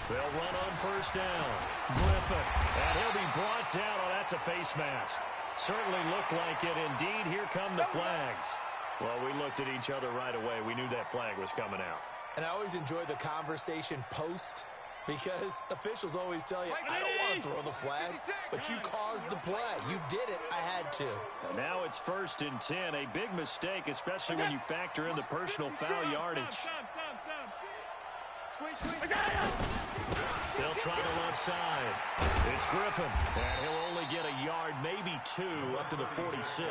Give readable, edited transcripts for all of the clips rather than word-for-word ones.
They'll run on first down. Griffin, and he'll be brought down. Oh, that's a face mask. Certainly looked like it. Indeed, here come the flags. Well, we looked at each other right away. We knew that flag was coming out. And I always enjoy the conversation post because officials always tell you, I don't want to throw the flag, but you caused the play. You did it. I had to. And now it's 1st and 10. A big mistake, especially when you factor in the personal foul yardage. They'll try the left side. It's Griffin, and he'll only get a yard, maybe 2, up to the 46.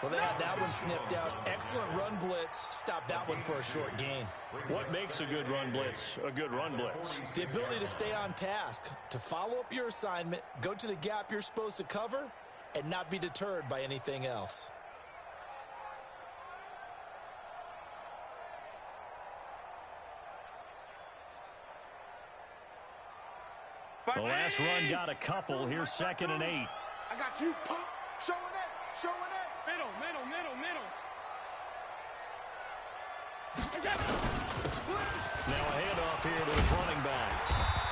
Well, they had that one sniffed out. Excellent run blitz. Stop that one for a short gain. What makes a good run blitz a good run blitz? The ability to stay on task, to follow up your assignment, go to the gap you're supposed to cover, and not be deterred by anything else. The last run got a couple. Here's 2nd and 8. I got you, pump. Showing it, showing it. Middle. Now a handoff here to his running back.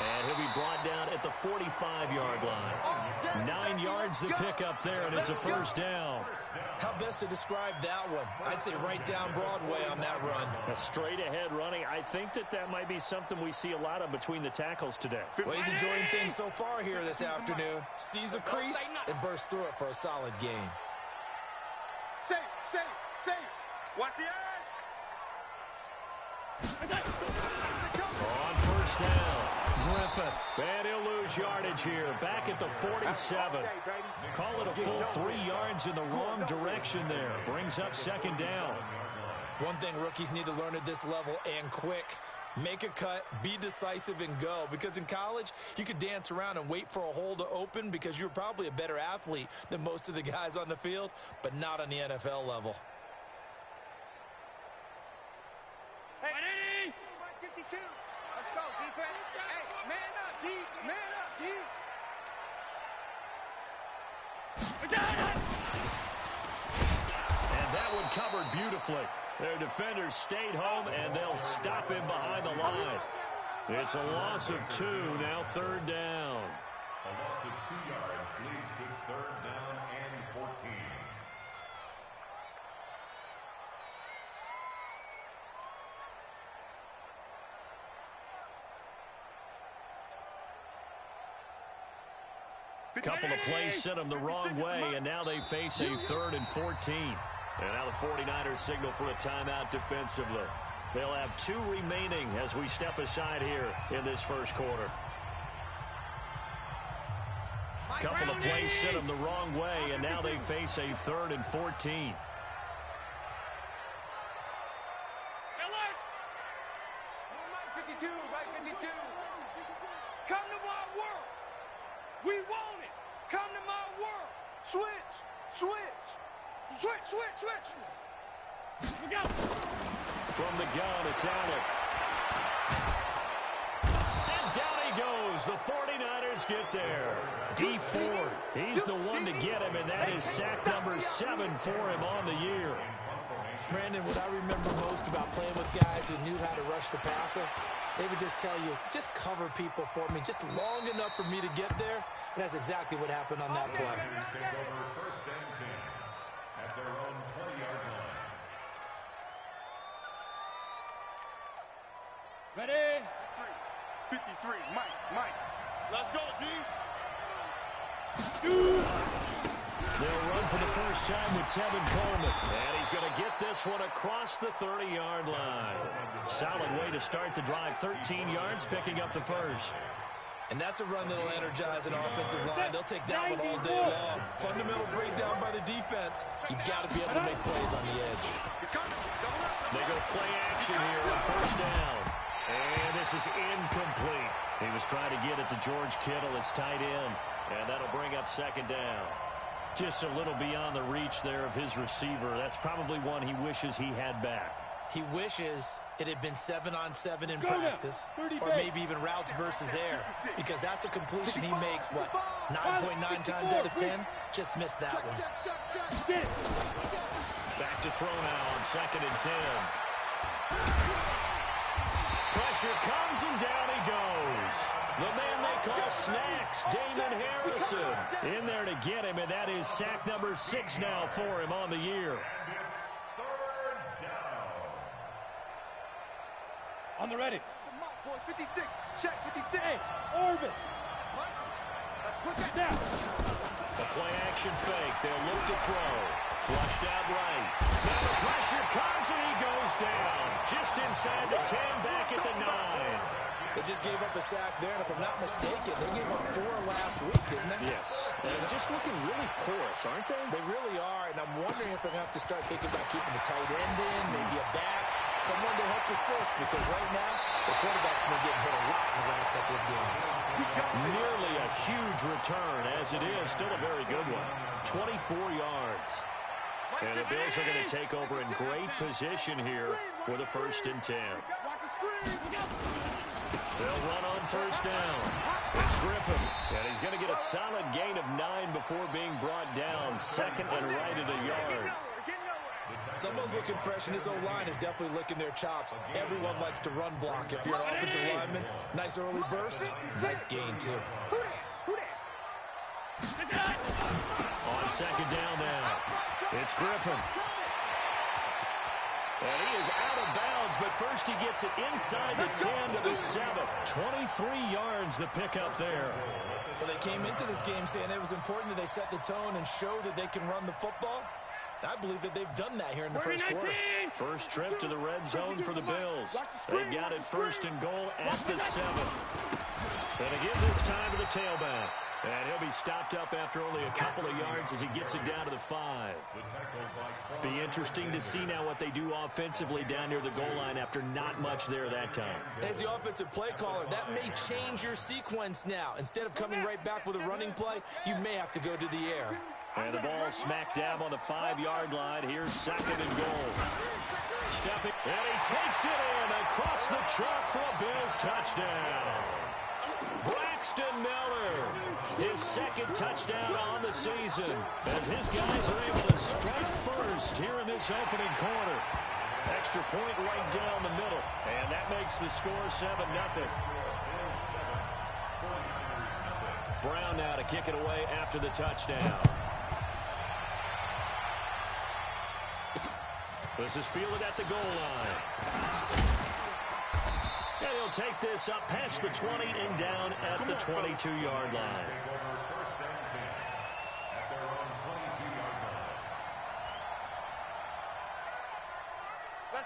And he'll be brought down at the 45-yard line. 9 yards to pick up there, and it's a first down. How best to describe that one? I'd say right down Broadway on that run. A straight-ahead running. I think that might be something we see a lot of between the tackles today. Well, he's enjoying things so far here this afternoon. Sees a crease and bursts through it for a solid gain. Safe. Watch the edge. On first down, Griffin. And he'll lose yardage here. Back at the 47. Call it a full 3 yards in the wrong direction there. Brings up 2nd down. One thing rookies need to learn at this level, and quick. Make a cut, be decisive, and go. Because in college, you could dance around and wait for a hole to open because you're probably a better athlete than most of the guys on the field, but not on the NFL level. Hey, 52. Let's go, defense. Hey, man up, D. Man up, D. And that one covered beautifully. Their defenders stayed home, and they'll stop him behind the line. It's a loss of 2, now 3rd down. A loss of 2 yards leads to 3rd down and 14. Couple of plays sent them the wrong way, and now they face a 3rd and 14. And now the 49ers signal for a timeout defensively. They'll have 2 remaining as we step aside here in this first quarter. Couple of plays sent them the wrong way, and now they face a 3rd and 14. Right 52. Come to my world. We want it. Come to my world. Switch. From the gun, it's Allen. And down he goes. The 49ers get there. D Ford, he's the one to get him, and that is sack number 7 for him on the year. Brandon, what I remember most about playing with guys who knew how to rush the passer, they would just tell you, just cover people for me, just long enough for me to get there. And that's exactly what happened on that play. Take over 1st and 10 at their own 20-yard line. Ready? 53. Mike. Let's go, D. They'll run for the first time with Tevin Coleman. And he's going to get this one across the 30-yard line. Solid way to start the drive. 13 yards, picking up the first. And that's a run that'll energize an offensive line. They'll take that one all day long. Fundamental breakdown by the defense. You've got to be able to make plays on the edge. They go play action here on first down. And this is incomplete. He was trying to get it to George Kittle, his tight end. And that'll bring up 2nd down. Just a little beyond the reach there of his receiver. That's probably one he wishes he had back. He wishes it had been 7-on-7 in practice, or maybe even routes versus air, because that's a completion he makes, 9.9 times out of 10? Just missed that one. Back to throw now on 2nd and 10. Pressure pressure comes, and down he goes. The man they call Snacks, Damon Harrison, in there to get him, and that is sack number 6 now for him on the year. On the ready. 56. Check 56. Hey, orbit. Let's put that down. The play action fake. They'll look to throw. Flushed out right. Now the pressure comes, and he goes down. Just inside the 10, back at the 9. They just gave up a sack there, and if I'm not mistaken, they gave up 4 last week, didn't they? Yes. And just looking really porous, aren't they? They really are, and I'm wondering if they're going to have to start thinking about keeping the tight end in, maybe a back, someone to help assist, because right now, the quarterback's been getting hit a lot in the last couple of games. Nearly a huge return, as it is. Still a very good one. 24 yards. And the Bills are going to take over in great position here with a 1st and 10. They'll run on 1st down. It's Griffin, and he's going to get a solid gain of 9 before being brought down. 2nd and right at a yard. Someone's looking fresh, and his O-line is definitely licking their chops. Everyone likes to run block. If you're an offensive lineman, nice early burst, nice gain, too. On 2nd down now, it's Griffin. And he is out of bounds, but first he gets it inside the 10 to the 7. 23 yards the pickup there. Well, they came into this game saying it was important that they set the tone and show that they can run the football. I believe that they've done that here in the first quarter. First trip to the red zone for the Bills. They've got it 1st and goal at the 7. Gonna give this time to the tailback. And he'll be stopped up after only a couple of yards as he gets it down to the 5. Be interesting to see now what they do offensively down near the goal line after not much there that time. As the offensive play caller, that may change your sequence now. Instead of coming right back with a running play, you may have to go to the air. And the ball smack dab on the 5-yard line. Here's 2nd and goal. Stepping, and he takes it in across the chalk for a Bills touchdown. Braxton Miller, his 2nd touchdown on the season, as his guys are able to strike first here in this opening quarter. Extra point right down the middle, and that makes the score 7-0. Brown now to kick it away after the touchdown. This is fielded at the goal line. And he'll take this up past the 20 and down at the 22-yard line.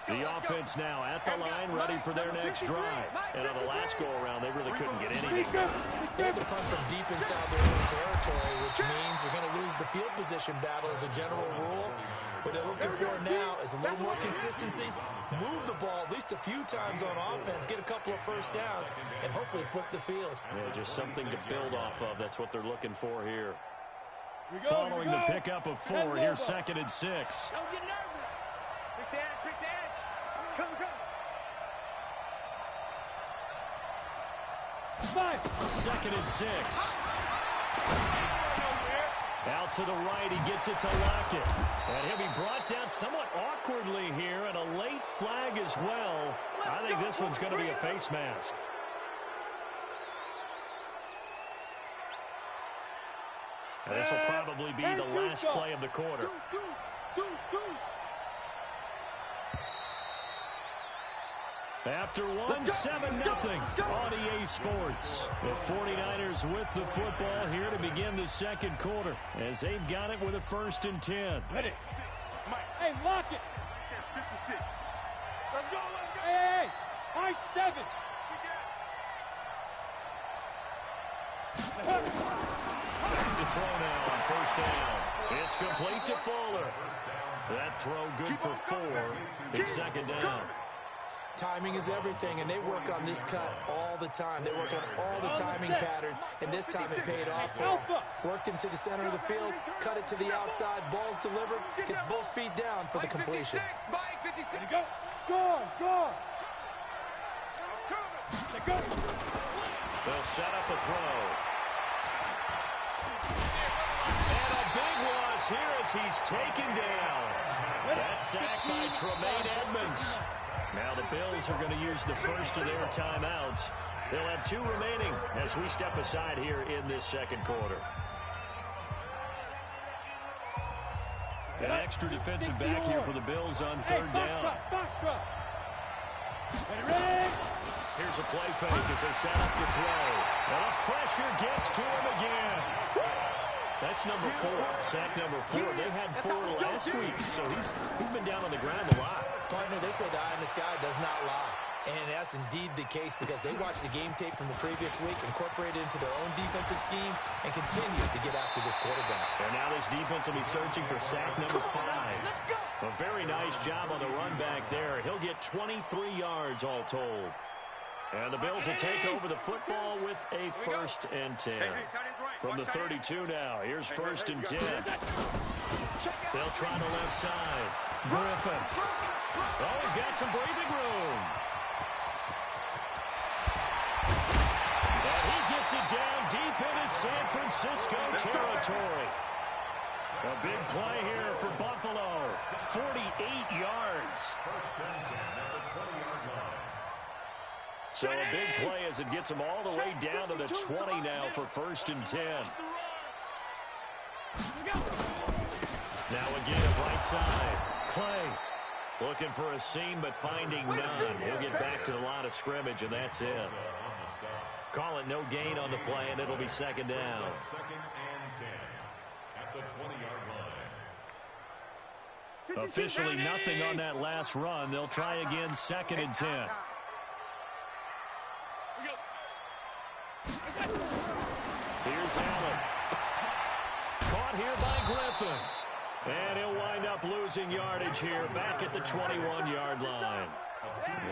The offense now at the line, ready for their next drive. And on the last go-around, they really couldn't get anything. They had to punt from deep inside their own territory, which means they're going to lose the field position battle as a general rule. What they're looking for now is a little more consistency, move the ball at least a few times on offense, get a couple of 1st downs, and hopefully flip the field. Yeah, just something to build off of. That's what they're looking for here. Following the pickup of 4, here's 2nd and 6. Don't get nervous. Pick the edge. Come. 2nd and 6. Out to the right, he gets it to Lockett. And he'll be brought down somewhat awkwardly here, and a late flag as well. I think this one's going to be a face mask. And this will probably be the last play of the quarter. After 1-7-0 on EA Sports. The 49ers with the football here to begin the 2nd quarter as they've got it with a 1st and 10. Ready. Hey, lock it. 56. Let's go. Hey, high 7. Back to throw now on 1st down. It's complete to Fuller. That throw good for 4. It's 2nd down. Timing is everything, and they work on this cut all the time. They work on all the timing patterns, and this time it paid off for them. Worked him to the center of the field, cut it to the outside, ball's delivered, gets both feet down for the completion. Go. They'll set up a throw. And a big loss here as he's taken down. That sack by Tremaine Edmonds. Now the Bills are going to use the first of their timeouts. They'll have 2 remaining as we step aside here in this second quarter. An extra defensive back here for the Bills on third down. Here's a play fake as they set up the throw. And the pressure gets to him again. That's number 4, sack number 4. They had 4 last week, so he's been down on the ground a lot. Partner, they say the eye in the sky does not lie. And that's indeed the case because they watched the game tape from the previous week, incorporated it into their own defensive scheme, and continue to get after this quarterback. And now this defense will be searching for sack number 5. A very nice job on the run back there. He'll get 23 yards all told. And the Bills will take over the football with a 1st and 10. From the 32 now, here's 1st and 10. They'll try the left side. Griffin. Oh, he's got some breathing room. And he gets it down deep into San Francisco territory. A big play here for Buffalo. 48 yards. So a big play as it gets them all the way down to the 20 now for 1st and 10. Now again, right side. Clay looking for a seam but finding none. He'll get back to the line of scrimmage, and that's it. Call it no gain on the play, and it'll be 2nd down. 2nd and 10 at the 20-yard line. Officially nothing on that last run. They'll try again 2nd and 10. Here's Allen. Caught here by Griffin. And he'll wind up losing yardage here back at the 21-yard line.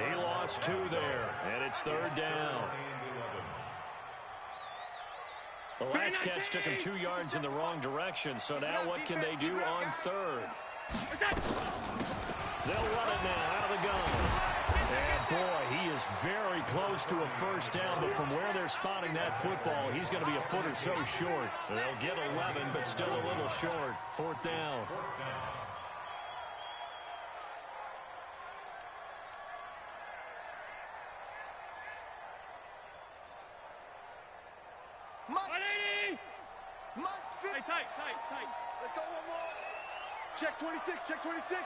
He lost 2 there, and it's 3rd down. The last catch took him 2 yards in the wrong direction, so now what can they do on 3rd? They'll run it now out of the gun. And boy, he is very close to a 1st down, but from where they're spotting that football, he's going to be a foot or so short. They'll get 11, but still a little short. 4th down. Tight. Let's go one more. Check 26, check 26.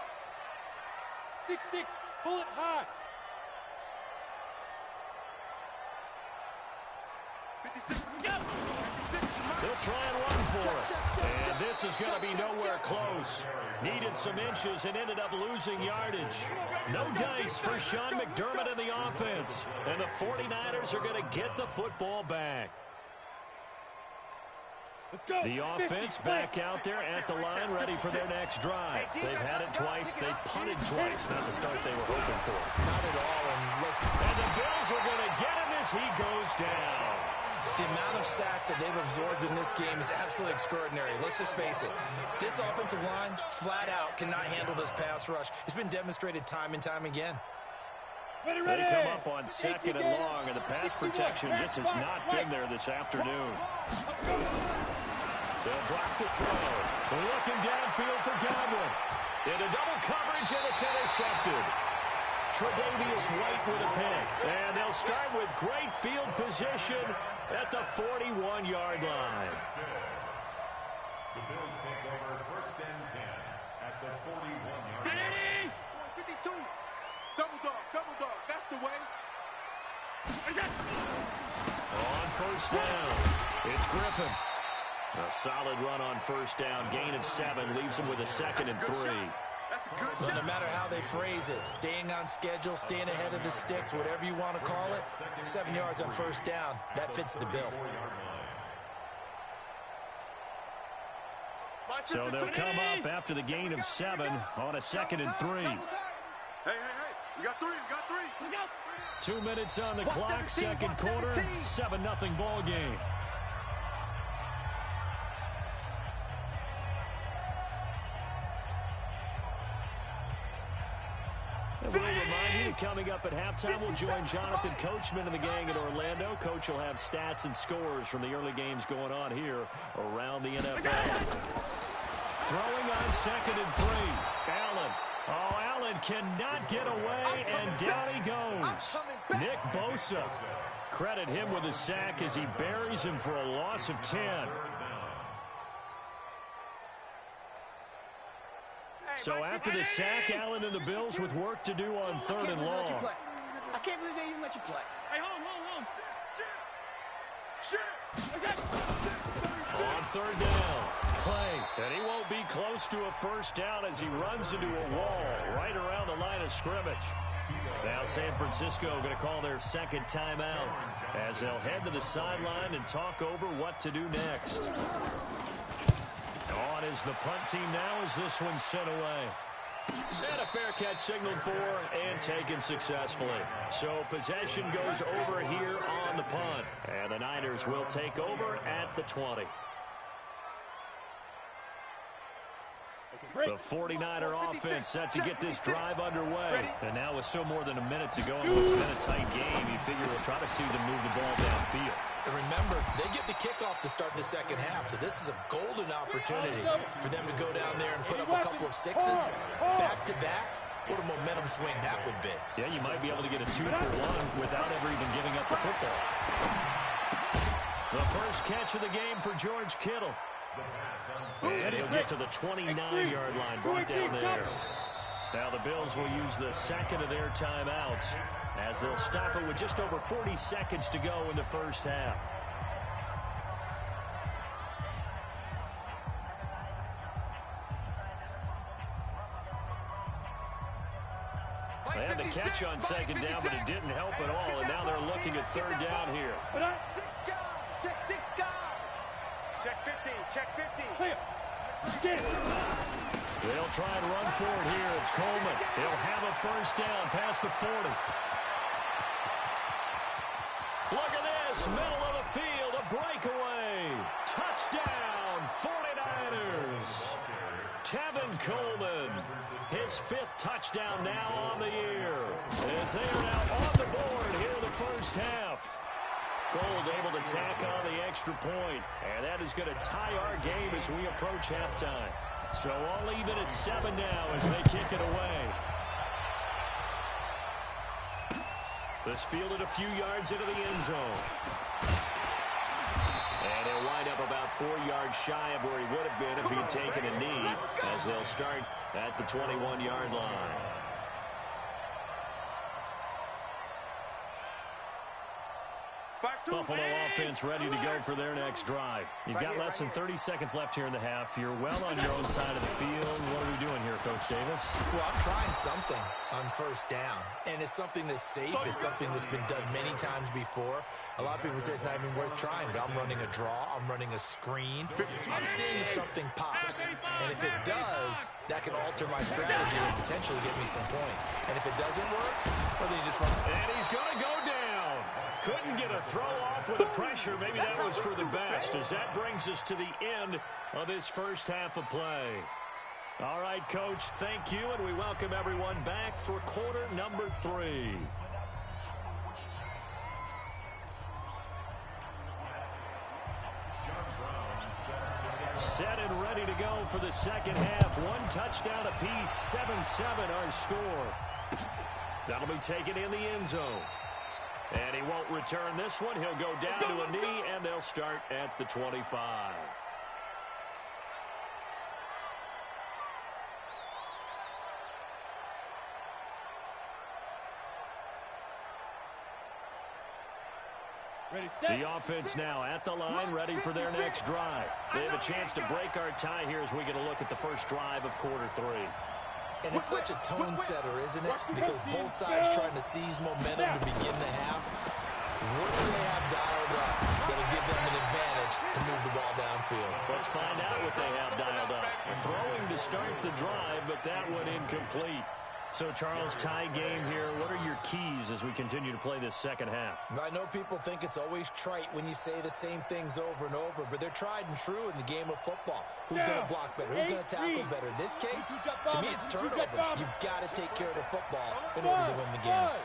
6-6, pull it high. 56, They'll try and run for it. And this is going to be nowhere close. Needed some inches and ended up losing yardage. No dice for Sean McDermott in the offense. And the 49ers are going to get the football back. The offense back out there at the line, ready for their next drive. They've had it twice. They've punted twice. Not the start they were hoping for. Not at all. And the Bills are going to get him as he goes down. The amount of sacks that they've absorbed in this game is absolutely extraordinary. Let's just face it. This offensive line, flat out, cannot handle this pass rush. It's been demonstrated time and time again. They come up on 2nd and long, and the pass protection just has not been there this afternoon. They'll drop the throw. Looking downfield for Godwin. Into double coverage, and it's intercepted. Tre'Davious White with a pick. And they'll start with great field position at the 41-yard line. The Bills take over 1st and 10 at the 41-yard line. 52. Double dog. That's the way. On 1st down, it's Griffin. A solid run on 1st down. Gain of 7 leaves him with a 2nd and 3. Well, no matter how they phrase it, staying on schedule, staying ahead of the sticks, whatever you want to call it, 7 yards on 1st down, that fits the bill. So they'll come up after the gain of 7 on a 2nd and 3. Hey. We got 3. 2 minutes on the clock, 2nd quarter, 7-0 ball game. And we'll remind you, coming up at halftime, we'll join Jonathan Coachman and the gang in Orlando. Coach will have stats and scores from the early games going on here around the NFL. Throwing on 2nd and 3. Allen. Oh, Allen Allen cannot get away, and down he goes. Nick Bosa. Credit him with a sack as he buries him for a loss of 10. So after the sack, Allen and the Bills with work to do on 3rd and long. I can't believe they even let you play. Hey, hold. On 3rd down, Clay. And he won't be close to a first down as he runs into a wall right around the line of scrimmage. Now San Francisco going to call their second timeout as they'll head to the sideline and talk over what to do next. On is the punt team now as this one's sent away. And a fair catch signaled for and taken successfully. So possession goes over here on the punt. And the Niners will take over at the 20. The 49er offense set to get this drive underway. And now with still more than a minute to go in what's been a tight game, you figure we'll try to see them move the ball downfield. And remember, they get the kickoff to start the second half, so this is a golden opportunity for them to go down there and put up a couple of sixes back-to-back. What a momentum swing that would be. Yeah, you might be able to get a 2-for-1 without ever even giving up the football. The first catch of the game for George Kittle. And he'll get to the 29-yard line, brought down there. Now the Bills will use the second of their timeouts as they'll stop it with just over 40 seconds to go in the first half. They had the catch on second down, but it didn't help at all, and now they're looking at 3rd down here. Check 15, check 15. They'll try and run for it here. It's Coleman. He'll have a first down past the 40. Look at this, middle of the field, a breakaway. Touchdown, 49ers. Tevin Coleman, his 5th touchdown now on the year. As they are now on the board here in the first half. Gold able to tack on the extra point, and that is going to tie our game as we approach halftime. So all even at 7 now as they kick it away. This fielded a few yards into the end zone. And he'll wind up about 4 yards shy of where he would have been if he had taken a knee, as they'll start at the 21-yard line. Buffalo offense ready to go for their next drive. You've got less than 30 seconds left here in the half. You're well on your own side of the field. What are we doing here, Coach Davis? Well, I'm trying something on first down, and it's something that's safe. It's something that's been done many times before. A lot of people say it's not even worth trying, but I'm running a draw. I'm running a screen. I'm seeing if something pops, and if it does, that can alter my strategy and potentially get me some points. And if it doesn't work, well, then you just run. And he's going to go down. Couldn't get a throw off with the pressure. Maybe that was for the best, as that brings us to the end of this first half of play. All right, Coach, thank you, and we welcome everyone back for quarter number 3. Set and ready to go for the second half. 1 touchdown apiece, 7-7 our score. That'll be taken in the end zone. And he won't return this one. He'll go down to a knee, and they'll start at the 25. The offense now at the line, ready for their next drive. They have a chance to break our tie here as we get a look at the first drive of quarter 3. And it's such a tone setter, isn't it? Because both sides trying to seize momentum to begin the half. What do they have dialed up that'll give them an advantage to move the ball downfield? Let's find out what they have dialed up. Throwing to start the drive, but that one incomplete. So, Charles, tie game here. What are your keys as we continue to play this second half? I know people think it's always trite when you say the same things over and over, but they're tried and true in the game of football. Who's going to block better? Who's going to tackle better? In this case, to me, it's turnovers. You've got to take care of the football in order to win the game.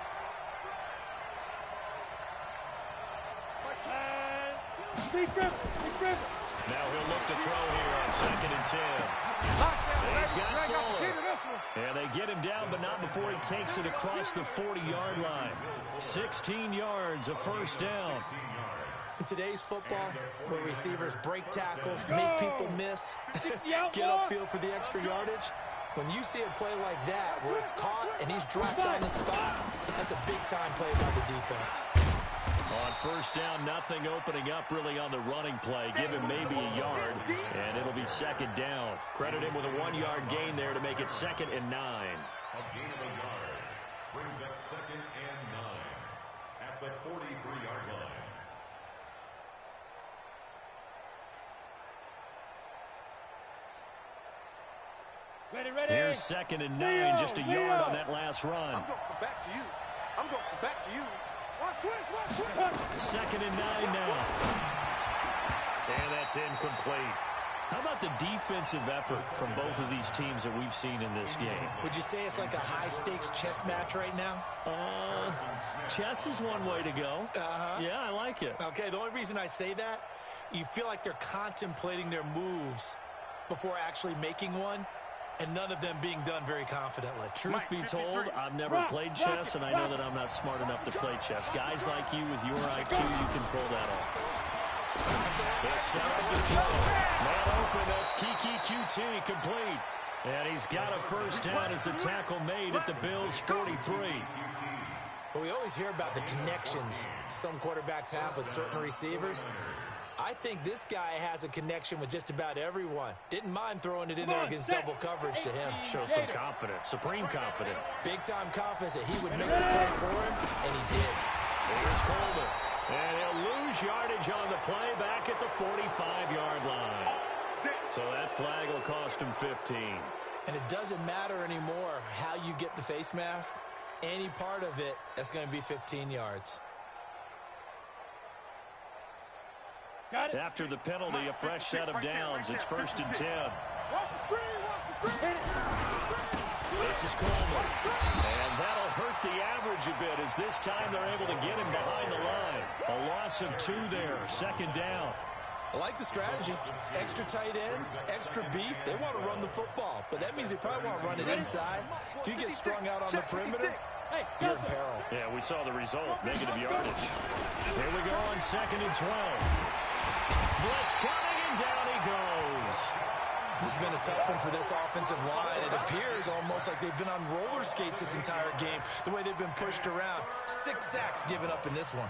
Now he'll look to throw here on 2nd and 10. He's got Fuller. And they get him down, but not before he takes it across the 40-yard line. 16 yards, a first down. In today's football, where receivers break tackles, make people miss, get upfield for the extra yardage, when you see a play like that where it's caught and he's dropped on the spot, that's a big-time play by the defense. On first down, nothing opening up really on the running play. Give him maybe a yard, and it'll be 2nd down. Credit him with a 1-yard gain there to make it 2nd and 9. A gain of a yard brings up 2nd and 9 at the 43-yard line. Ready. Here's 2nd and 9, just a yard on that last run. I'm going to come back to you. I'm going to come back to you. Watch twist. 2nd and 9 now. And that's incomplete. How about the defensive effort from both of these teams that we've seen in this game? Would you say it's like a high-stakes chess match right now? Chess is one way to go. Yeah, I like it. Okay, the only reason I say that, you feel like they're contemplating their moves before actually making one, and none of them being done very confidently. Truth be told, I've never played chess, and I know that I'm not smart enough to play chess. Guys like you with your IQ, you can pull that off. They'll set up to throw. Man open, that's Kiki QT, complete. And he's got a first down as the tackle made at the Bills' 43. Well, we always hear about the connections some quarterbacks have with certain receivers. I think this guy has a connection with just about everyone. Didn't mind throwing it in there against double coverage to him. Shows some confidence, supreme confidence. Big-time confidence that he would make the play for him, and he did. Here's Coleman. And he'll lose yardage on the play back at the 45-yard line. So that flag will cost him 15. And it doesn't matter anymore how you get the face mask. Any part of it, that's going to be 15 yards. After the penalty, a fresh set of downs. It's 1st and 10. Watch the screen. This is Coleman. And that'll hurt the average a bit as this time they're able to get him behind the line. A loss of 2 there, 2nd down. I like the strategy. Extra tight ends, extra beef. They want to run the football, but that means they probably want to run it inside. If you get strung out on the perimeter, you're in peril. Yeah, we saw the result, negative yardage. Here we go on 2nd and 12. Blitz coming, and down he goes. This has been a tough one for this offensive line. It appears almost like they've been on roller skates this entire game, the way they've been pushed around. 6 sacks given up in this one.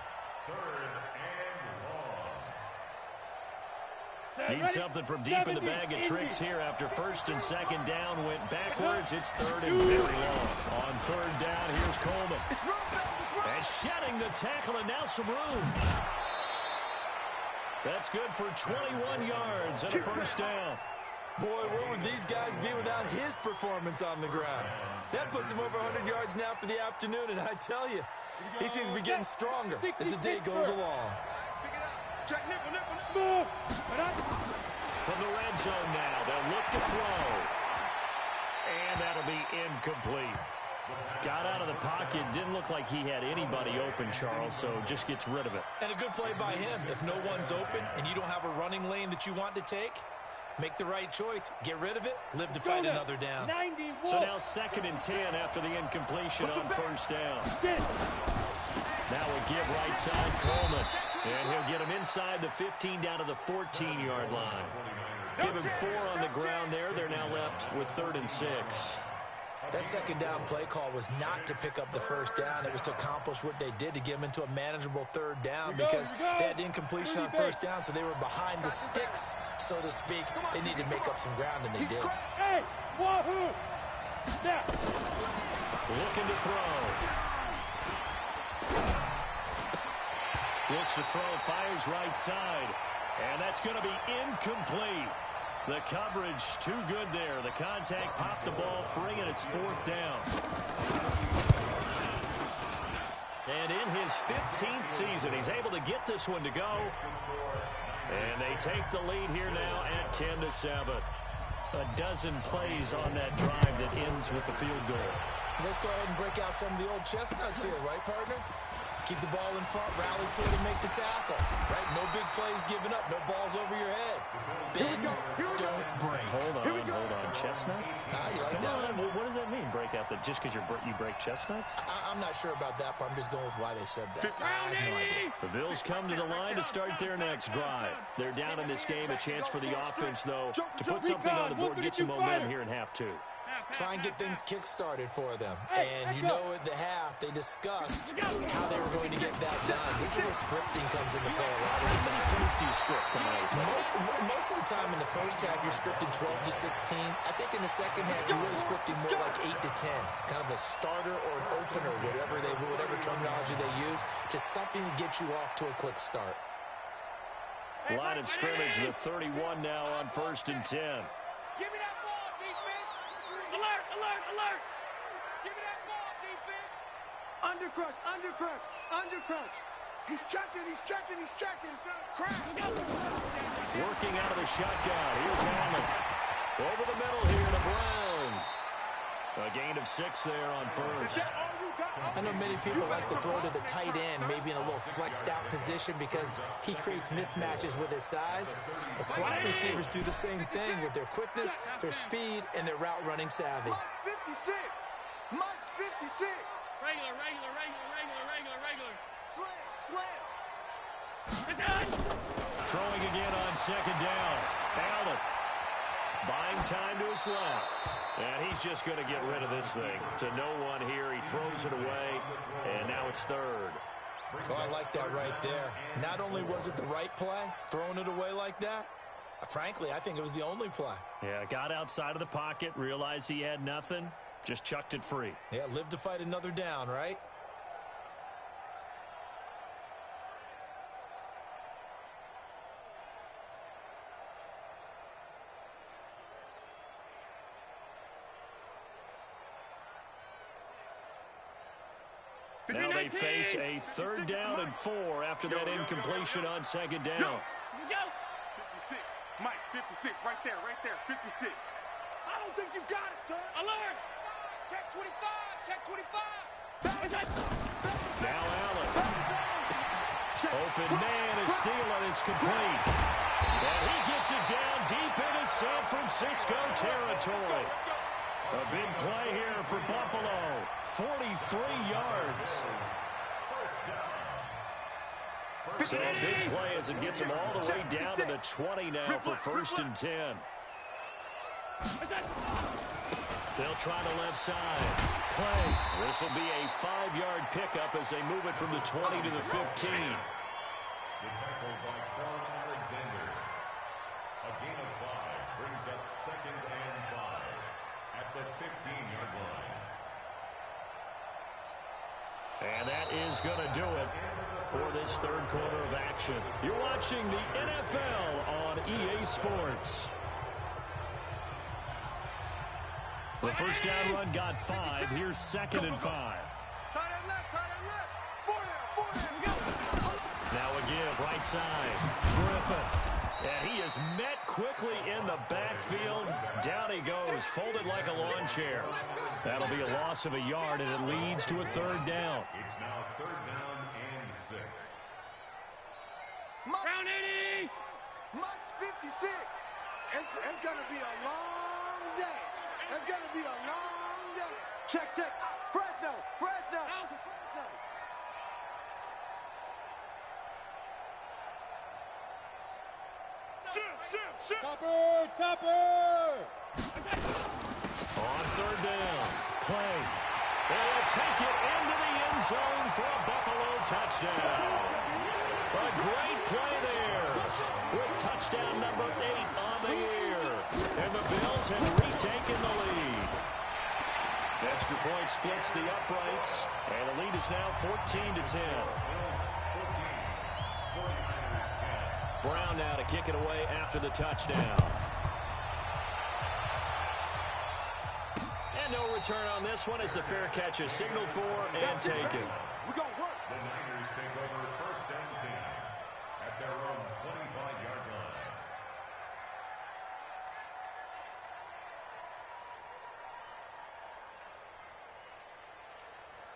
Need something from deep in the bag of tricks here after 1st and 2nd down went backwards. It's 3rd and very long. On 3rd down, here's Coleman. And shedding the tackle, and now some room. That's good for 21 yards and a first down. Boy, where would these guys be without his performance on the ground? That puts him over 100 yards now for the afternoon, and I tell you, he seems to be getting stronger as the day goes along. Check nickel. From the red zone now, they'll look to throw. And that'll be incomplete. Got out of the pocket, didn't look like he had anybody open, Charles, so just gets rid of it. And a good play by him. If no one's open and you don't have a running lane that you want to take, make the right choice. Get rid of it. Live to fight another down. So now 2nd and 10 after the incompletion on first down. Now we'll give right side Coleman. And he'll get him inside the 15 down to the 14-yard line. Give him 4 on the ground there. They're now left with 3rd and 6. That 2nd down play call was not to pick up the first down. It was to accomplish what they did to get them into a manageable 3rd down because they had incompletion on first down, so they were behind the sticks, so to speak. They needed to make up some ground, and they did. Hey, wahoo! Looking to throw. Looks to throw, fires right side. And that's going to be incomplete. The coverage too good there. The contact popped the ball free, and it's 4th down. And in his 15th season, he's able to get this one to go. And they take the lead here now at 10-7. A dozen plays on that drive that ends with the field goal. Let's go ahead and break out some of the old chestnuts here, right, partner? Keep the ball in front, rally to it, and make the tackle. Right? No big plays given up, no balls over your head. Bend, don't break. Hold on. Chestnuts? You like Come that on. one? What does that mean? Break out just because you break chestnuts? I'm not sure about that, but I'm just going with why they said that. I have no idea. The Bills come to the line to start their next drive. They're down in this game. A chance for the offense, though, to put something on the board, get some momentum here in half two. Try and get things kick-started for them. And you know at the half, they discussed how they were going to get that done. This is where scripting comes into play a lot of the time. Do you script coming out of the Most of the time in the first half, you're scripting 12 to 16. I think in the second half, you're really scripting more like 8 to 10. Kind of a starter or an opener, whatever terminology they use. Just something to get you off to a quick start. Line of scrimmage, the 31 now on 1st and 10. Give me that ball, defense. Alert, alert, alert. Give me that ball, defense. Undercrunch. He's checking. Crack. Working out of the shotgun. Here's Allen. Over the middle here to Brown. A gain of 6 there on first. I know many people like to throw to the tight end, maybe in a little flexed out position because he creates mismatches with his size. The slot receivers do the same thing with their quickness, their speed, and their route running savvy. Mike's 56. Regular. Slam. Throwing again on 2nd down. Allen buying time to his left. And he's just going to get rid of this thing. To no one here. He throws it away. And now it's 3rd. Oh, I like that right there. Not only was it the right play, throwing it away like that, frankly, I think it was the only play. Yeah, got outside of the pocket, realized he had nothing, just chucked it free. Yeah, live to fight another down, right? Now they face a 3rd down and 4 after that incompletion on 2nd down. 56. Mike, 56. Right there. 56. I don't think you got it, son. Alert. Check 25. Now Allen. Open man is Thielen. It's complete. And he gets it down deep into San Francisco territory. A big play here for Buffalo. 43 yards. So a big play as it gets him all the way down to the 20 now for 1st and 10. They'll try the left side. Clay. This will be a 5-yard pickup as they move it from the 20 to the 15. The tackle by Quan Alexander. A gain of 5 brings up 2nd and 5 at the 15-yard line. And that is going to do it for this 3rd quarter of action. You're watching the NFL on EA Sports. The first down run got 5. Here's 2nd and 5. Tight end left. Now a give, right side. Griffin. And he is met quickly in the backfield. Down he goes, folded like a lawn chair. That'll be a loss of a yard, and it leads to a 3rd down. It's now 3rd down and 6. Brown 80. Mike's 56. It's going to be a long day. It's going to be a long day. Check. Fresno. Shoot. Topper. On 3rd down, Clay. They'll take it into the end zone for a Buffalo touchdown. A great play there with touchdown number 8 on the year. And the Bills have retaken the lead. Extra point splits the uprights, and the lead is now 14 to 10. Brown now to kick it away after the touchdown. And no return on this one as the fair catch is signaled for and taken. We're going to work. The Niners take over 1st and 10 at their own 25-yard line.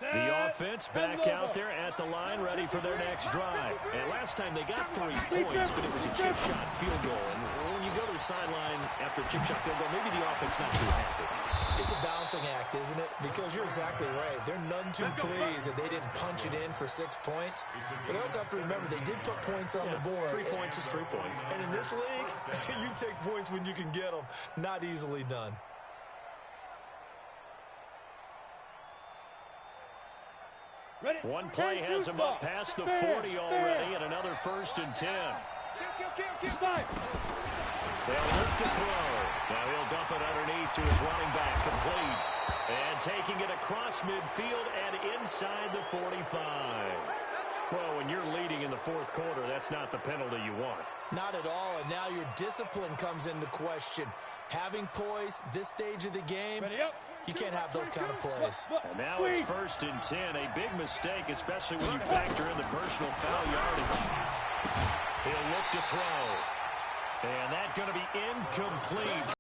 The offense back out there at the line, ready for their next drive. And last time they got 3 points, but it was a chip shot field goal. And when you go to the sideline after a chip shot field goal, maybe the offense not too happy. It's a balancing act, isn't it? Because you're exactly right. They're none too pleased that they didn't punch it in for 6 points. But they also have to remember they did put points on the board. 3 points is 3 points. And in this league, you take points when you can get them. Not easily done. Ready? One play has him up past the 40 already, and another 1st and 10. Kill. Five. They'll look to throw. Now he'll dump it underneath to his running back, complete. And taking it across midfield and inside the 45. Well, when you're leading in the 4th quarter, that's not the penalty you want. Not at all, and now your discipline comes into question. Having poise this stage of the game, you can't have those kind of plays. And now it's 1st and 10. A big mistake, especially when you factor in the personal foul yardage. He'll look to throw. And that's going to be incomplete.